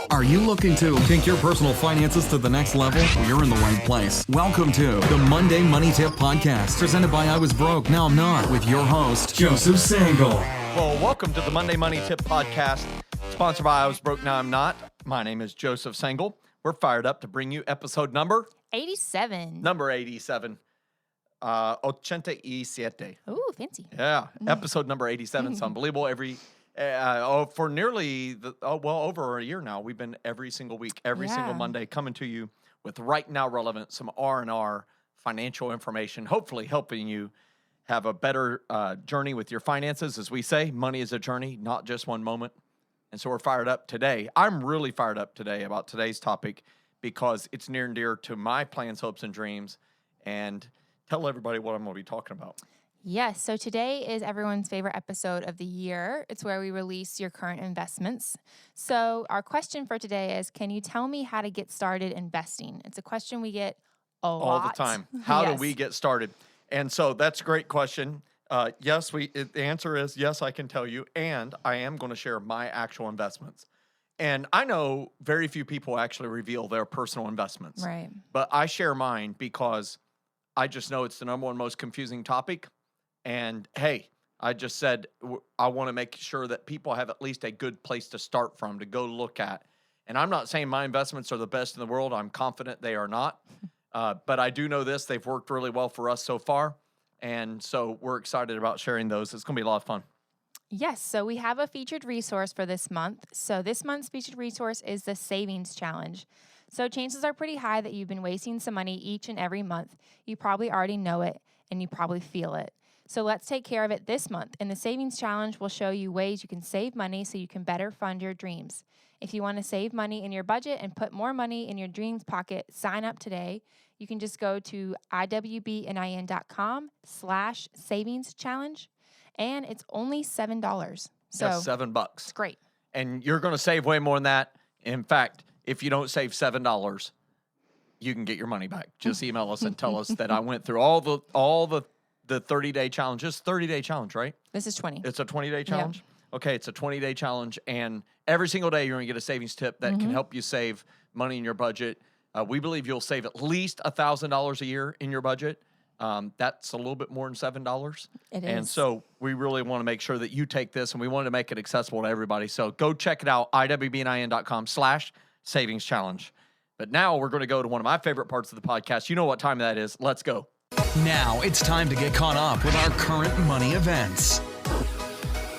Are you looking to take your personal finances to the next level? Well, you're in the right place. Welcome to the Monday Money Tip Podcast, presented by I Was Broke, Now I'm Not, with your host, Joseph Sangle. Well, welcome to the Monday Money Tip Podcast, sponsored by I Was Broke, Now I'm Not. My name is Joseph Sangle. We're fired up to bring you episode number 87. Number 87. 87. Ooh, fancy. Yeah, episode number 87. It's unbelievable. For nearly, over a year now, we've been every single week, every single Monday, coming to you with right now relevant, some R&R financial information, hopefully helping you have a better journey with your finances. As we say, money is a journey, not just one moment. And so we're fired up today. I'm really fired up today about today's topic because it's near and dear to my plans, hopes, and dreams. And tell everybody what I'm going to be talking about. Yes, so today is everyone's favorite episode of the year. It's where we release your current investments. So our question for today is, can you tell me how to get started investing? It's a question we get all the time. How do we get started? And so that's a great question. The answer is yes, I can tell you, and I am going to share my actual investments. And I know very few people actually reveal their personal investments. Right. But I share mine because I just know it's the number one most confusing topic. And hey, I just said I want to make sure that people have at least a good place to start from, to go look at. And I'm not saying my investments are the best in the world. I'm confident they are not. But I do know this. They've worked really well for us so far. And so we're excited about sharing those. It's going to be a lot of fun. Yes, so we have a featured resource for this month. So this month's featured resource is the Savings Challenge. So chances are pretty high that you've been wasting some money each and every month. You probably already know it, and you probably feel it. So let's take care of it this month. And the Savings Challenge will show you ways you can save money so you can better fund your dreams. If you want to save money in your budget and put more money in your dreams pocket, sign up today. You can just go to iwbnin.com/savings-challenge, and it's only $7. So that's $7. It's great. And you're going to save way more than that. In fact, if you don't save $7, you can get your money back. Just email us and tell us that I went through all the 30-day challenge. It's 30-day challenge, right? This is 20. It's a 20-day challenge? Yep. Okay, it's a 20-day challenge, and every single day you're going to get a savings tip that can help you save money in your budget. We believe you'll save at least $1,000 a year in your budget. That's a little bit more than $7. It is. And so we really want to make sure that you take this, and we want to make it accessible to everybody. So go check it out, iwbnin.com/savings challenge. But now we're going to go to one of my favorite parts of the podcast. You know what time that is. Let's go. Now it's time to get caught up with our current money events.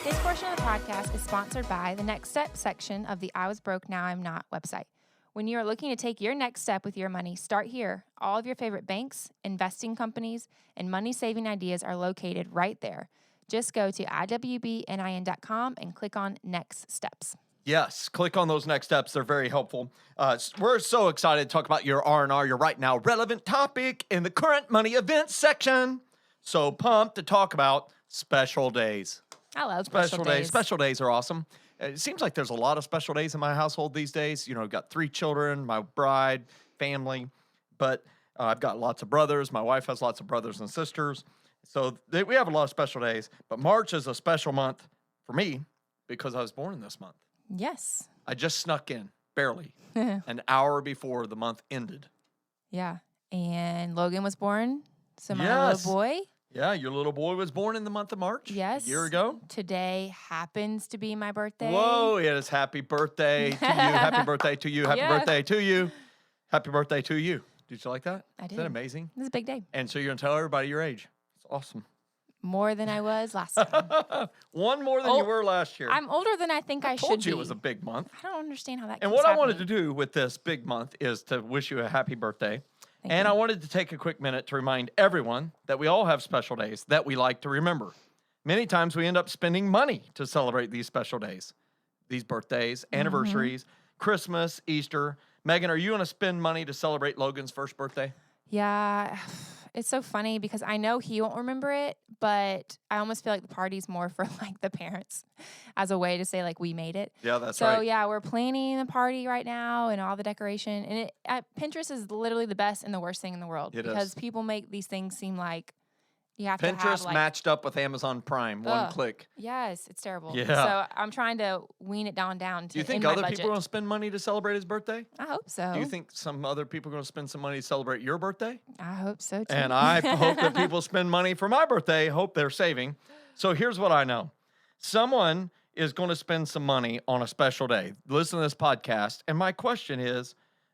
This portion of the podcast is sponsored by the Next Step section of the I Was Broke, Now I'm Not website. When you are looking to take your next step with your money, start here. All of your favorite banks, investing companies, and money-saving ideas are located right there. Just go to iwbnin.com and click on Next Steps. Yes, click on those next steps. They're very helpful. We're so excited to talk about your R&R, your right now relevant topic in the current money events section. So pumped to talk about special days. I love special days. Special days are awesome. It seems like there's a lot of special days in my household these days. You know, I've got 3 children, my bride, family, but I've got lots of brothers. My wife has lots of brothers and sisters. So we have a lot of special days. But March is a special month for me because I was born in this month. Yes. I just snuck in, barely, an hour before the month ended. Yeah. And Logan was born, so my Yes. little boy. Yeah, your little boy was born in the month of March. Yes. A year ago. Today happens to be my birthday. Whoa, it is happy birthday to you. Happy birthday to you. Happy birthday to you. Happy birthday to you. Did you like that? I did. Isn't that amazing? This is a big day. And so you're going to tell everybody your age. It's awesome. More than I was last time. One more than you were last year. I'm older than I think I should be. I told you it was a big month. I don't understand how that And keeps what happening. I wanted to do with this big month is to wish you a happy birthday. Thank you. I wanted to take a quick minute to remind everyone that we all have special days that we like to remember. Many times we end up spending money to celebrate these special days, these birthdays, anniversaries, Christmas, Easter. Megan, are you going to spend money to celebrate Logan's first birthday? Yeah, it's so funny because I know he won't remember it, but I almost feel like the party's more for like the parents as a way to say like we made it. Yeah, that's so, right. So yeah, we're planning the party right now and all the decoration. And Pinterest is literally the best and the worst thing in the world because people make these things seem like You have to have Pinterest like, matched up with Amazon Prime, one ugh, click. yes, it's terrible. Yeah. So I'm trying to wean it down to Do you think in my other budget. people are going to spend money to celebrate his birthday? I hope so. Do you think some other people are going to spend some money to celebrate your birthday? I hope so too. And I hope that people spend money for my birthday. Hope they're saving. So here's what I know. Someone is going to spend some money on a special day. Listen to this podcast. And my question is,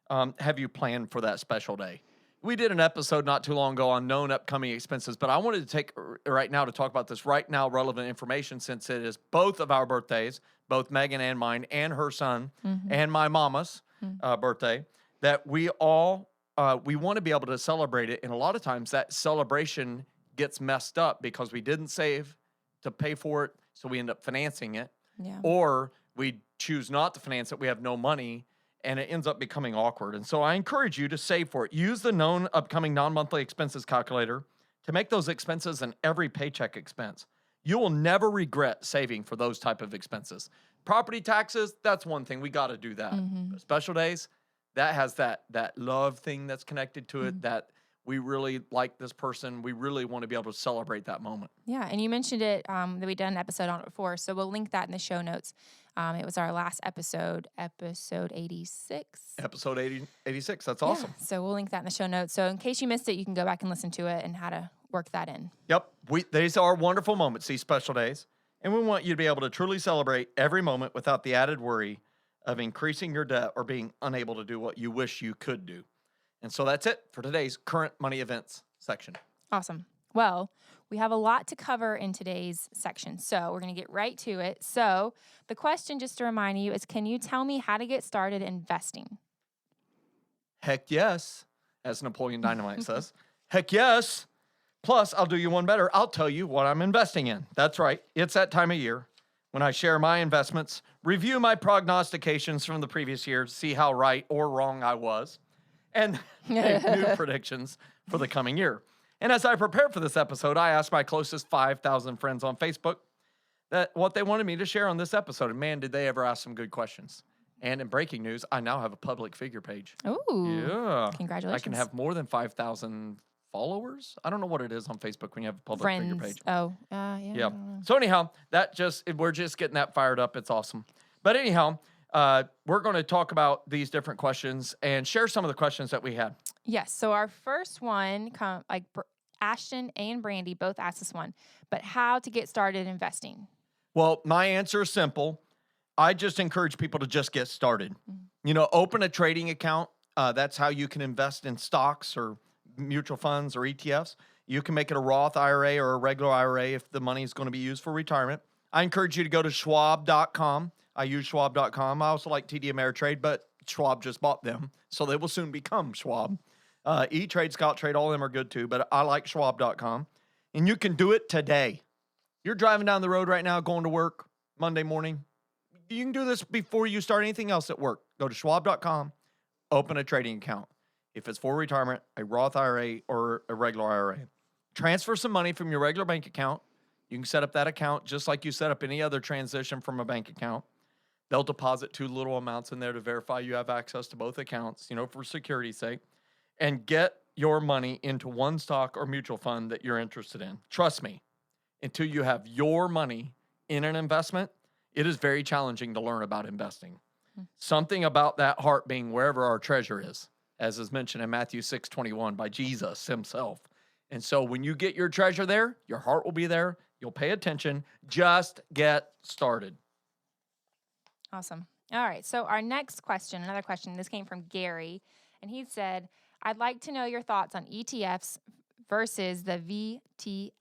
have you planned for that special day? We did an episode not too long ago on known upcoming expenses, but I wanted to take right now to talk about this right now relevant information since it is both of our birthdays, both Megan and mine and her son and my mama's birthday, that we all, we want to be able to celebrate it. And a lot of times that celebration gets messed up because we didn't save to pay for it, so we end up financing it. Yeah. Or we choose not to finance it, we have no money, and it ends up becoming awkward. And so I encourage you to save for it. Use the known upcoming non-monthly expenses calculator to make those expenses an every paycheck expense. You will never regret saving for those type of expenses. Property taxes, that's one thing. We got to do that. But special days, that has that love thing that's connected to it, that we really like this person. We really want to be able to celebrate that moment. Yeah, and you mentioned it that we done an episode on it before, so we'll link that in the show notes. It was our last episode 86. Episode 86. That's awesome. Yeah, so we'll link that in the show notes. So in case you missed it, you can go back and listen to it and how to work that in. Yep. These are wonderful moments, these special days. And we want you to be able to truly celebrate every moment without the added worry of increasing your debt or being unable to do what you wish you could do. And so that's it for today's current money events section. Awesome. Well, we have a lot to cover in today's section, so we're going to get right to it. So the question, just to remind you, is can you tell me how to get started investing? Heck yes, as Napoleon Dynamite says. Heck yes. Plus, I'll do you one better. I'll tell you what I'm investing in. That's right. It's that time of year when I share my investments, review my prognostications from the previous year, see how right or wrong I was, and make new predictions for the coming year. And as I prepared for this episode, I asked my closest 5,000 friends on Facebook that what they wanted me to share on this episode. And man, did they ever ask some good questions. And in breaking news, I now have a public figure page. Ooh. Yeah. Congratulations. I can have more than 5,000 followers. I don't know what it is on Facebook when you have a public figure page. Oh, yeah. Yeah. So anyhow, we're just getting that fired up. It's awesome. But anyhow, we're going to talk about these different questions and share some of the questions that we had. Yes. So our first one, Ashton and Brandy both asked this one, but how to get started investing? Well, my answer is simple. I just encourage people to just get started. You know, open a trading account. That's how you can invest in stocks or mutual funds or ETFs. You can make it a Roth IRA or a regular IRA if the money is going to be used for retirement. I encourage you to go to schwab.com. I use schwab.com. I also like TD Ameritrade, but Schwab just bought them, so they will soon become Schwab. E-Trade, Scout Trade, all of them are good too, but I like schwab.com. And you can do it today. You're driving down the road right now, going to work Monday morning. You can do this before you start anything else at work. Go to schwab.com, open a trading account. If it's for retirement, a Roth IRA or a regular IRA. Transfer some money from your regular bank account. You can set up that account just like you set up any other transition from a bank account. They'll deposit 2 little amounts in there to verify you have access to both accounts, for security's sake, and get your money into one stock or mutual fund that you're interested in. Trust me, until you have your money in an investment, it is very challenging to learn about investing. Something about that heart being wherever our treasure is, as is mentioned in Matthew 6:21 by Jesus himself. And so when you get your treasure there, your heart will be there. You'll pay attention. Just get started. Awesome. All right. So our next question, another question, this came from Gary, and he said, I'd like to know your thoughts on ETFs versus the VTSAX.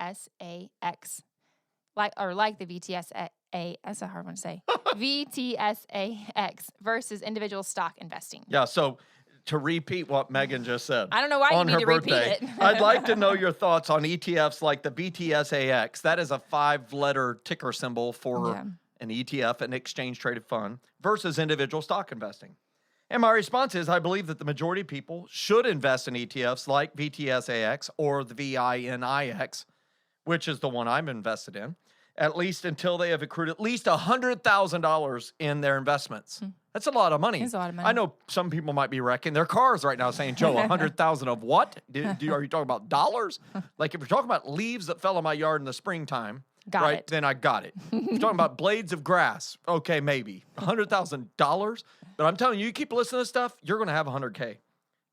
Like the VTSA, that's a hard one to say. VTSAX versus individual stock investing. Yeah, so to repeat what Megan just said. I don't know why you on need her to birthday, repeat it. I'd like to know your thoughts on ETFs like the VTSAX. That is a 5-letter ticker symbol for an ETF, an exchange-traded fund, versus individual stock investing. And my response is I believe that the majority of people should invest in ETFs like VTSAX or the VINIX, which is the one I'm invested in. at least until they have accrued at least $100,000 in their investments. That's a lot of money. It's a lot of money. I know some people might be wrecking their cars right now saying, Joe, 100,000 of what? Are you talking about dollars? Like if you're talking about leaves that fell in my yard in the springtime, then I got it. If you're talking about blades of grass, okay, maybe. $100,000. But I'm telling you, you keep listening to this stuff, you're going to have 100K.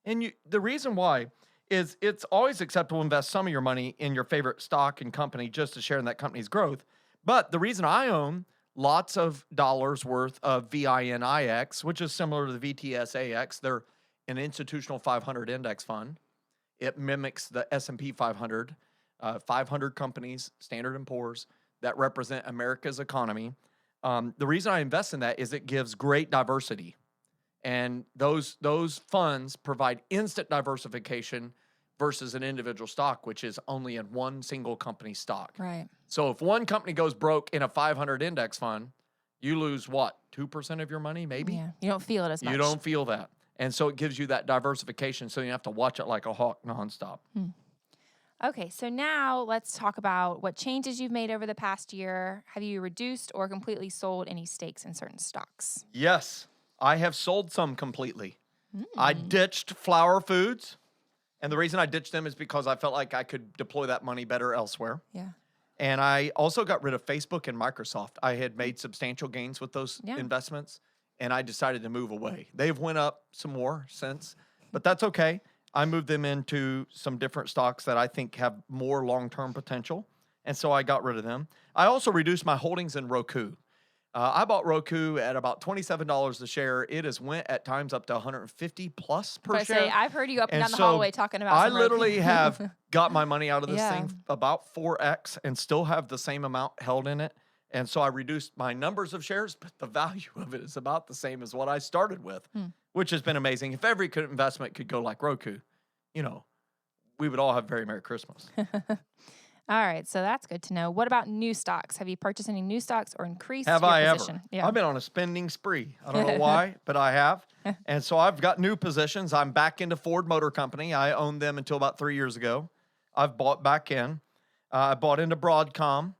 And the reason why is it's always acceptable to invest some of your money in your favorite stock and company just to share in that company's growth. But the reason I own lots of dollars worth of VINIX, which is similar to the VTSAX, they're an institutional 500 index fund. It mimics the S&P 500, 500 companies, Standard & Poor's, that represent America's economy. The reason I invest in that is it gives great diversity. And those funds provide instant diversification versus an individual stock, which is only in one single company stock. Right. So if one company goes broke in a 500 index fund, you lose what, 2% of your money, maybe? Yeah. You don't feel it as much. You don't feel that. And so it gives you that diversification, so you have to watch it like a hawk nonstop. Okay, so now let's talk about what changes you've made over the past year. Have you reduced or completely sold any stakes in certain stocks? Yes, I have sold some completely. I ditched Flower Foods. And the reason I ditched them is because I felt like I could deploy that money better elsewhere. Yeah. And I also got rid of Facebook and Microsoft. I had made substantial gains with those investments, and I decided to move away. They've went up some more since, but that's okay. I moved them into some different stocks that I think have more long-term potential, and so I got rid of them. I also reduced my holdings in Roku. I bought Roku at about $27 a share. It has went at times up to $150+ per share. I've heard you up and down the so hallway talking about I some literally Roku. have got my money out of this Yeah. thing about 4x and still have the same amount held in it. And so I reduced my numbers of shares, but the value of it is about the same as what I started with, which has been amazing. If every investment could go like Roku, we would all have a very Merry Christmas. All right, so that's good to know. What about new stocks? Have you purchased any new stocks or increased Have your I position? ever? Yeah. I've been on a spending spree. I don't know why, but I have. And so I've got new positions. I'm back into Ford Motor Company. I owned them until about 3 years ago. I've bought back in. I bought into Broadcom.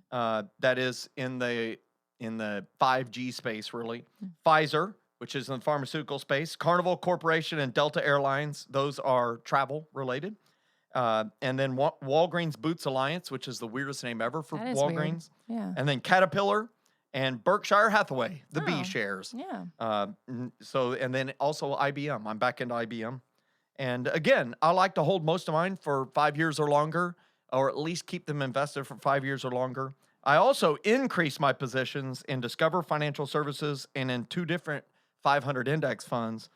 That is in the 5G space, really. Pfizer, which is in the pharmaceutical space. Carnival Corporation and Delta Airlines. Those are travel related. And then Walgreens Boots Alliance, which is the weirdest name ever for That is Walgreens. weird. Yeah. And then Caterpillar and Berkshire Hathaway, the B shares. Yeah. And then also IBM. I'm back into IBM. And again, I like to hold most of mine for 5 years or longer, or at least keep them invested for 5 years or longer. I also increased my positions in Discover Financial Services and in 2 different 500 index funds,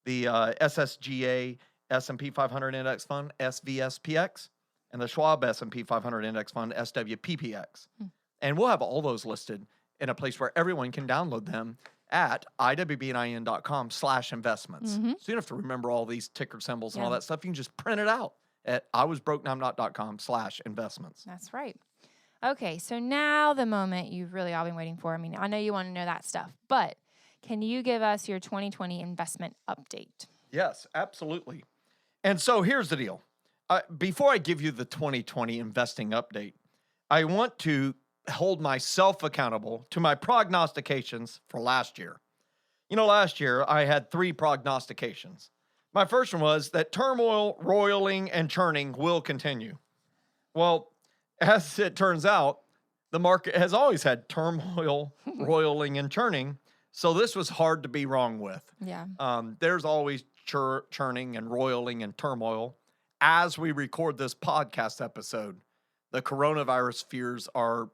the SSGA S&P 500 Index Fund, SVSPX, and the Schwab S&P 500 Index Fund, SWPPX. And we'll have all those listed in a place where everyone can download them at iwbnin.com/investments. So you don't have to remember all these ticker symbols and all that stuff. You can just print it out at iwasbrokenowimnot.com/investments. That's right. Okay, so now the moment you've really all been waiting for. I mean, I know you want to know that stuff, but can you give us your 2020 investment update? Yes, absolutely. And so here's the deal. Before I give you the 2020 investing update, I want to hold myself accountable to my prognostications for last year. Last year I had 3 prognostications. My first one was that turmoil, roiling, and churning will continue. Well, as it turns out, the market has always had turmoil, roiling, and churning. So this was hard to be wrong with. Yeah. There's always churning and roiling and turmoil. As we record this podcast episode, the coronavirus fears are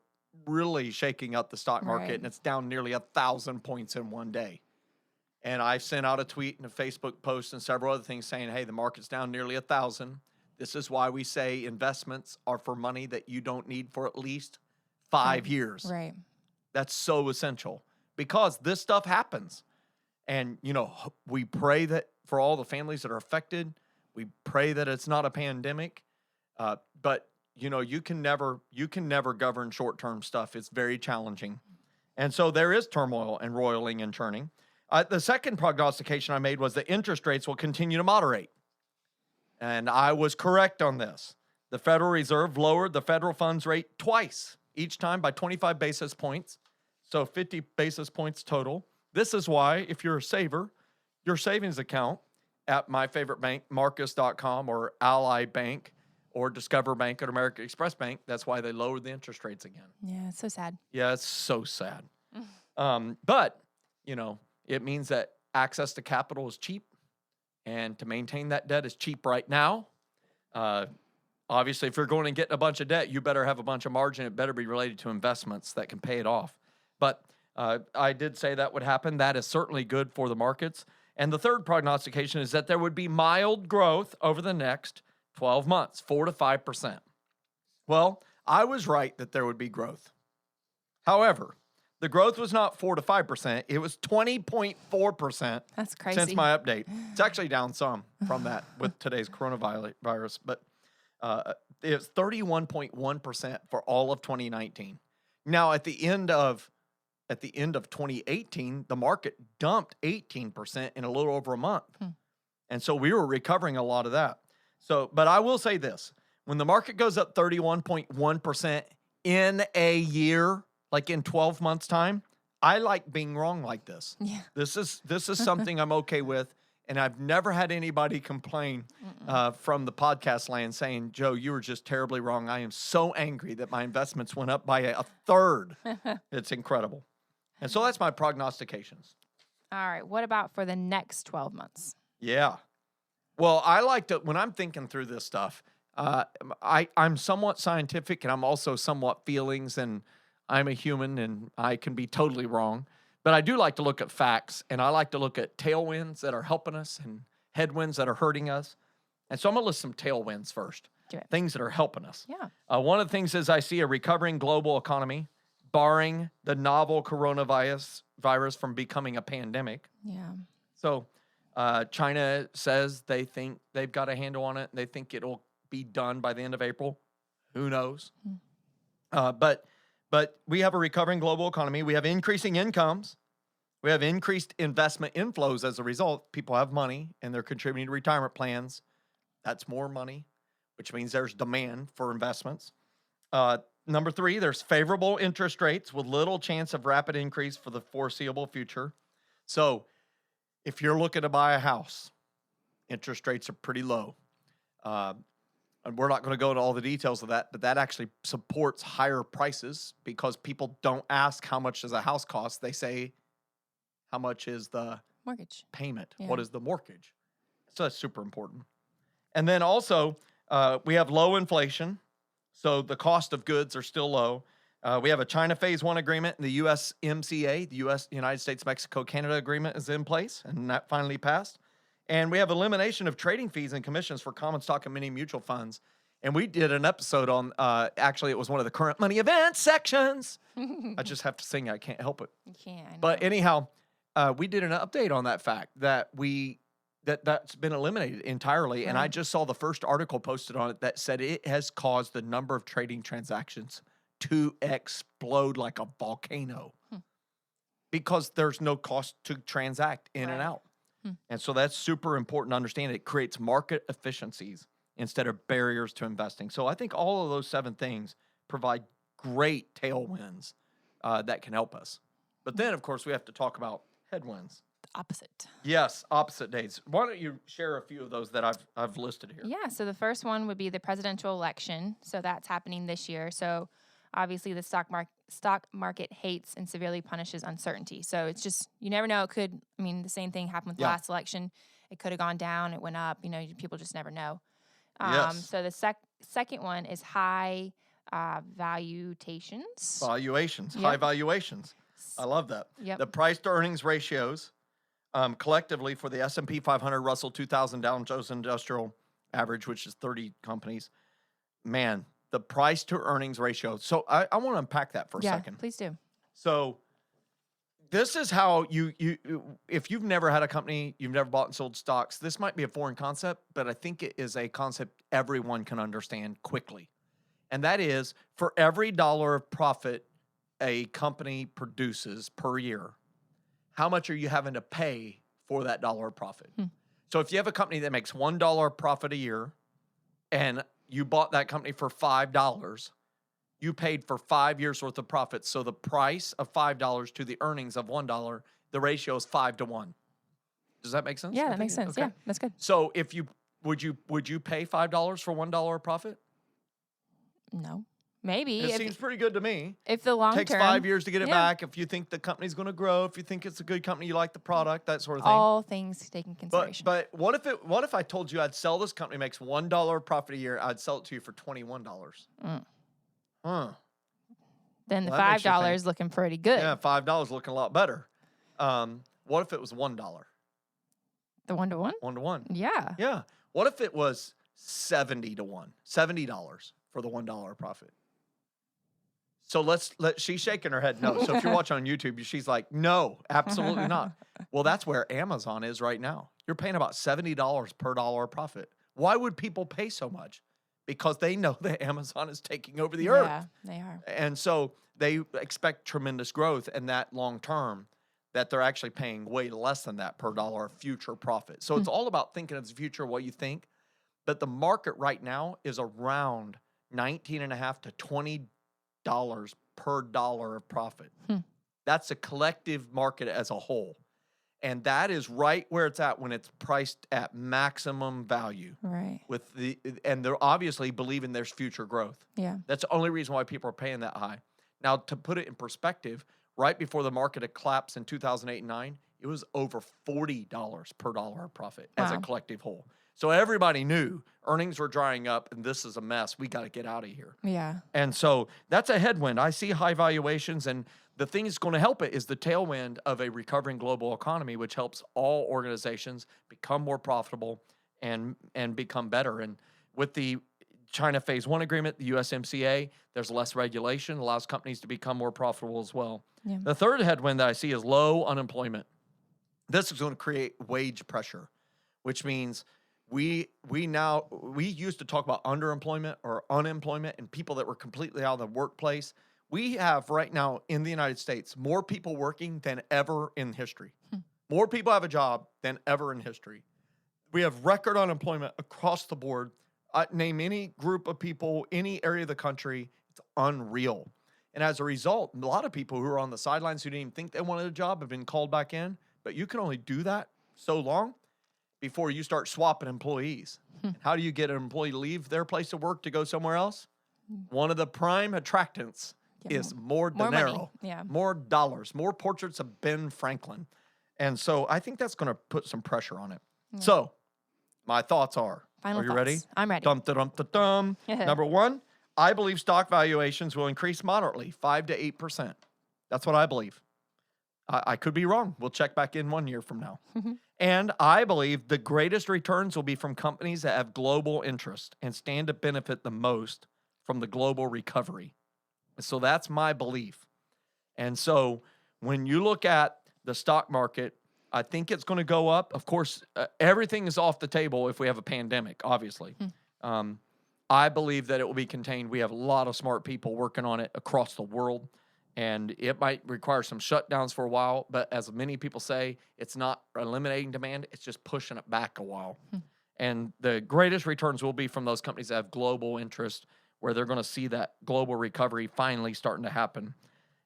really shaking up the stock market, and it's down nearly 1,000 points in one day. And I sent out a tweet and a Facebook post and several other things saying, hey, the market's down nearly 1,000. This is why we say investments are for money that you don't need for at least 5 years. Right. That's so essential because this stuff happens. And, we pray that for all the families that are affected, we pray that it's not a pandemic. But, you can never govern short-term stuff. It's very challenging. And so there is turmoil and roiling and churning. The second prognostication I made was that interest rates will continue to moderate. And I was correct on this. The Federal Reserve lowered the federal funds rate twice each time by 25 basis points. So 50 basis points total. This is why, if you're a saver, your savings account at my favorite bank, Marcus.com or Ally Bank or Discover Bank or American Express Bank, that's why they lowered the interest rates again. Yeah, it's so sad. Yeah, it's so sad. But, it means that access to capital is cheap, and to maintain that debt is cheap right now. Obviously, if you're going and getting a bunch of debt, you better have a bunch of margin. It better be related to investments that can pay it off. But I did say that would happen. That is certainly good for the markets. And the third prognostication is that there would be mild growth over the next 12 months, 4 to 5%. Well, I was right that there would be growth. However, the growth was not 4 to 5%. It was 20.4%. That's crazy. Since my update. It's actually down some from that with today's coronavirus, but it's 31.1% for all of 2019. Now, at the end of 2018, the market dumped 18% in a little over a month. And so we were recovering a lot of that. So, but I will say this, when the market goes up 31.1% in a year, like in 12 months time, I like being wrong like this. Yeah. This is something I'm okay with. And I've never had anybody complain from the podcast land saying, Joe, you were just terribly wrong. I am so angry that my investments went up by a third. It's incredible. And so that's my prognostications. All right. What about for the next 12 months? Yeah. Well, I like to, when I'm thinking through this stuff, I'm somewhat scientific and I'm also somewhat feelings, and I'm a human and I can be totally wrong. But I do like to look at facts, and I like to look at tailwinds that are helping us and headwinds that are hurting us. And so I'm going to list some tailwinds first, things that are helping us. Yeah. One of the things is I see a recovering global economy, barring the novel coronavirus from becoming a pandemic. Yeah. So China says they think they've got a handle on it. They think it'll be done by the end of April. Who knows? But we have a recovering global economy. We have increasing incomes. We have increased investment inflows as a result. People have money and they're contributing to retirement plans. That's more money, which means there's demand for investments. Number 3, there's favorable interest rates with little chance of rapid increase for the foreseeable future. So if you're looking to buy a house, interest rates are pretty low. And we're not going to go into all the details of that, but that actually supports higher prices because people don't ask how much does a house cost. They say, how much is the mortgage payment? Yeah. What is the mortgage? So that's super important. And then also, we have low inflation. So the cost of goods are still low. We have a China Phase 1 agreement, and the USMCA, the United States, Mexico, Canada agreement is in place, and that finally passed. And we have elimination of trading fees and commissions for common stock and many mutual funds. And we did an episode on, actually, it was one of the current money event sections. I just have to sing. I can't help it. You can't. But anyhow, we did an update on that fact that that's been eliminated entirely. Right. And I just saw the first article posted on it that said it has caused the number of trading transactions to explode like a volcano because there's no cost to transact in and out. And so that's super important to understand. It creates market efficiencies instead of barriers to investing. So I think all of those 7 things provide great tailwinds that can help us. But then, of course, we have to talk about headwinds. The opposite. Yes, opposite dates. Why don't you share a few of those that I've listed here? Yeah, so the first one would be the presidential election. So that's happening this year. So obviously the stock market hates and severely punishes uncertainty. So it's just, you never know. It could, the same thing happened with the last election. It could have gone down. It went up. People just never know. Yes. So the second one is high valuations. Valuations, Yep. high valuations. I love that. Yep. The price to earnings ratios collectively for the S&P 500, Russell 2000, Dow Jones Industrial Average, which is 30 companies. Man, the price to earnings ratio. So I want to unpack that for a second. Please do. So this is how you if you've never had a company, you've never bought and sold stocks, this might be a foreign concept, but I think it is a concept everyone can understand quickly. And that is, for every dollar of profit a company produces per year, how much are you having to pay for that dollar of profit? So if you have a company that makes $1 profit a year and you bought that company for $5, you paid for 5 years worth of profits. So the price of $5 to the earnings of $1, the ratio is 5 to 1. Does that make sense? Yeah, that makes sense. Okay. Yeah, that's good. So if you would you pay $5 for $1 profit? No. Maybe. It seems pretty good to me. If the long Takes term 5 years to get it yeah. back. If you think the company's going to grow, if you think it's a good company, you like the product, that sort of thing. All things taken consideration. But what if I told you I'd sell this company makes $1 profit a year, I'd sell it to you for $21? Huh. Then the Well, that makes you $5 think. looking pretty good. Yeah, $5 looking a lot better. What if it was $1? The 1-to-1? 1 to 1. Yeah. Yeah. What if it was 70 to 1? $70 for the $1 profit. So she's shaking her head no. So if you're watching on YouTube, she's like, no, absolutely not. Well, that's where Amazon is right now. You're paying about $70 per dollar profit. Why would people pay so much? Because they know that Amazon is taking over the earth. Yeah, they are. And so they expect tremendous growth, and that long term, that they're actually paying way less than that per dollar of future profit. So it's all about thinking of the future, what you think. But the market right now is around $19.5 to $20 per dollar of profit. That's a collective market as a whole. And that is right where it's at when it's priced at maximum value. Right. And they're obviously believing there's future growth. Yeah. That's the only reason why people are paying that high. Now, to put it in perspective, right before the market had collapsed in 2008 and 9, it was over $40 per dollar of profit as a Wow. collective whole. So everybody knew earnings were drying up and this is a mess. We got to get out of here. Yeah. And so that's a headwind. I see high valuations, and the thing that's going to help it is the tailwind of a recovering global economy, which helps all organizations become more profitable and become better. And with the China Phase 1 agreement, the USMCA, there's less regulation, allows companies to become more profitable as well. Yeah. The third headwind that I see is low unemployment. This is going to create wage pressure, which means we used to talk about underemployment or unemployment and people that were completely out of the workplace. We have right now in the United States more people working than ever in history. More people have a job than ever in history. We have record unemployment across the board. Name any group of people, any area of the country, it's unreal. And as a result, a lot of people who are on the sidelines who didn't even think they wanted a job have been called back in. But you can only do that so long before you start swapping employees. How do you get an employee to leave their place of work to go somewhere else? One of the prime attractants is more dinero, money. Yeah. more dollars, more portraits of Ben Franklin. And so I think that's going to put some pressure on it. So my thoughts are you ready? I'm ready. Dum, da, dum, da, dum. Number one, I believe stock valuations will increase moderately, 5 to 8%. That's what I believe. I could be wrong. We'll check back in 1 year from now. And I believe the greatest returns will be from companies that have global interest and stand to benefit the most from the global recovery. So that's my belief. And so when you look at the stock market, I think it's going to go up. Of course, everything is off the table if we have a pandemic, obviously. I believe that it will be contained. We have a lot of smart people working on it across the world. And it might require some shutdowns for a while, but as many people say, it's not eliminating demand, it's just pushing it back a while. And the greatest returns will be from those companies that have global interest, where they're going to see that global recovery finally starting to happen.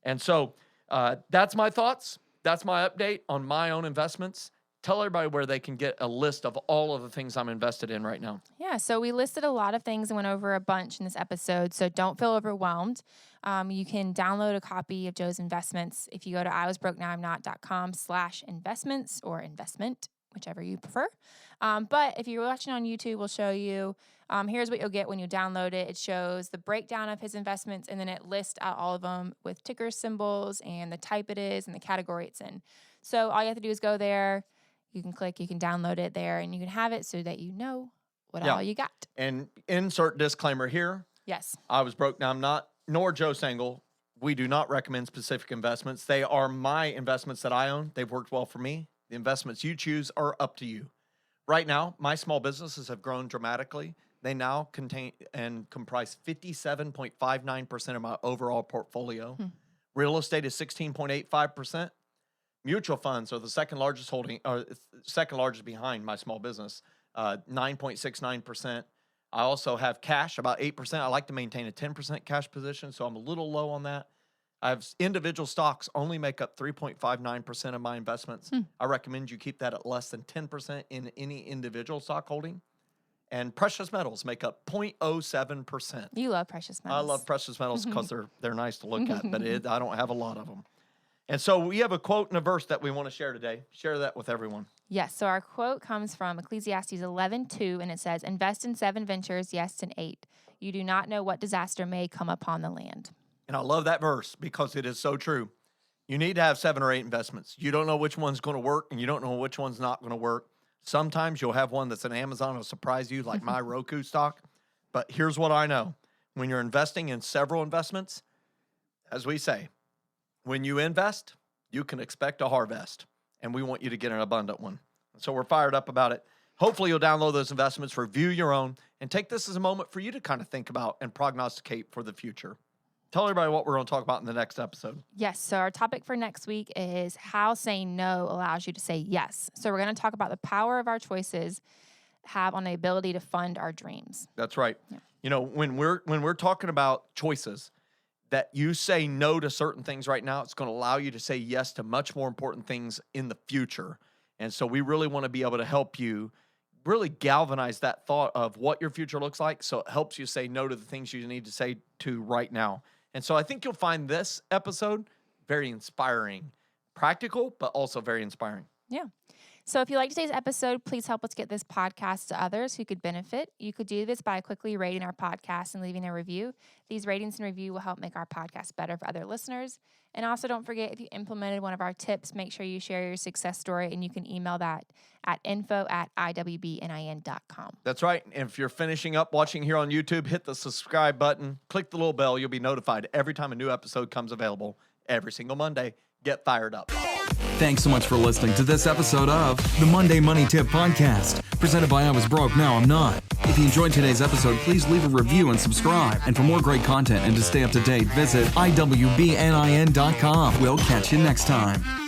And so that's my thoughts. That's my update on my own investments. Tell everybody where they can get a list of all of the things I'm invested in right now. Yeah, so we listed a lot of things and went over a bunch in this episode, so don't feel overwhelmed. You can download a copy of Joe's investments if you go to iwasbrokenowim.com/investments or investment, whichever you prefer. But if you're watching on YouTube, we'll show you, here's what you'll get when you download it. It shows the breakdown of his investments, and then it lists out all of them with ticker symbols and the type it is and the category it's in. So all you have to do is go there. You can click, you can download it there, and you can have it so that you know what all you got. And insert disclaimer here. Yes. I was broke. Now I'm not, nor Joe Sengel. We do not recommend specific investments. They are my investments that I own. They've worked well for me. The investments you choose are up to you. Right now, my small businesses have grown dramatically. They now contain and comprise 57.59% of my overall portfolio. Real estate is 16.85%. Mutual funds are the second largest holding, or second largest behind my small business, 9.69%. I also have cash, about 8%. I like to maintain a 10% cash position, so I'm a little low on that. I have individual stocks only make up 3.59% of my investments. I recommend you keep that at less than 10% in any individual stock holding. And precious metals make up 0.07%. You love precious metals. I love precious metals because they're nice to look at, but I don't have a lot of them. And so we have a quote and a verse that we want to share today. Share that with everyone. Yes, so our quote comes from Ecclesiastes 11:2, and it says, "Invest in 7 ventures, yes, in 8. You do not know what disaster may come upon the land." And I love that verse because it is so true. You need to have 7 or 8 investments. You don't know which one's going to work, and you don't know which one's not going to work. Sometimes you'll have one that's an Amazon will surprise you, like my Roku stock. But here's what I know. When you're investing in several investments, as we say, when you invest, you can expect a harvest. And we want you to get an abundant one. So we're fired up about it. Hopefully you'll download those investments, review your own, and take this as a moment for you to kind of think about and prognosticate for the future. Tell everybody what we're going to talk about in the next episode. Yes, so our topic for next week is how saying no allows you to say yes. So we're going to talk about the power of our choices have on the ability to fund our dreams. That's right. Yeah. You know, when we're talking about choices, that you say no to certain things right now, it's going to allow you to say yes to much more important things in the future. And so we really want to be able to help you really galvanize that thought of what your future looks like, so it helps you say no to the things you need to say to right now. And so I think you'll find this episode very inspiring, practical, but also very inspiring. Yeah. So if you like today's episode, please help us get this podcast to others who could benefit. You could do this by quickly rating our podcast and leaving a review. These ratings and review will help make our podcast better for other listeners. And also don't forget, if you implemented one of our tips, make sure you share your success story, and you can email that at info@iwbnin.com. That's right. And if you're finishing up watching here on YouTube, hit the subscribe button, click the little bell. You'll be notified every time a new episode comes available every single Monday. Get fired up. Thanks so much for listening to this episode of the Monday Money Tip Podcast, presented by I Was Broke, Now I'm Not. If you enjoyed today's episode, please leave a review and subscribe. And for more great content and to stay up to date, visit iwbnin.com. We'll catch you next time.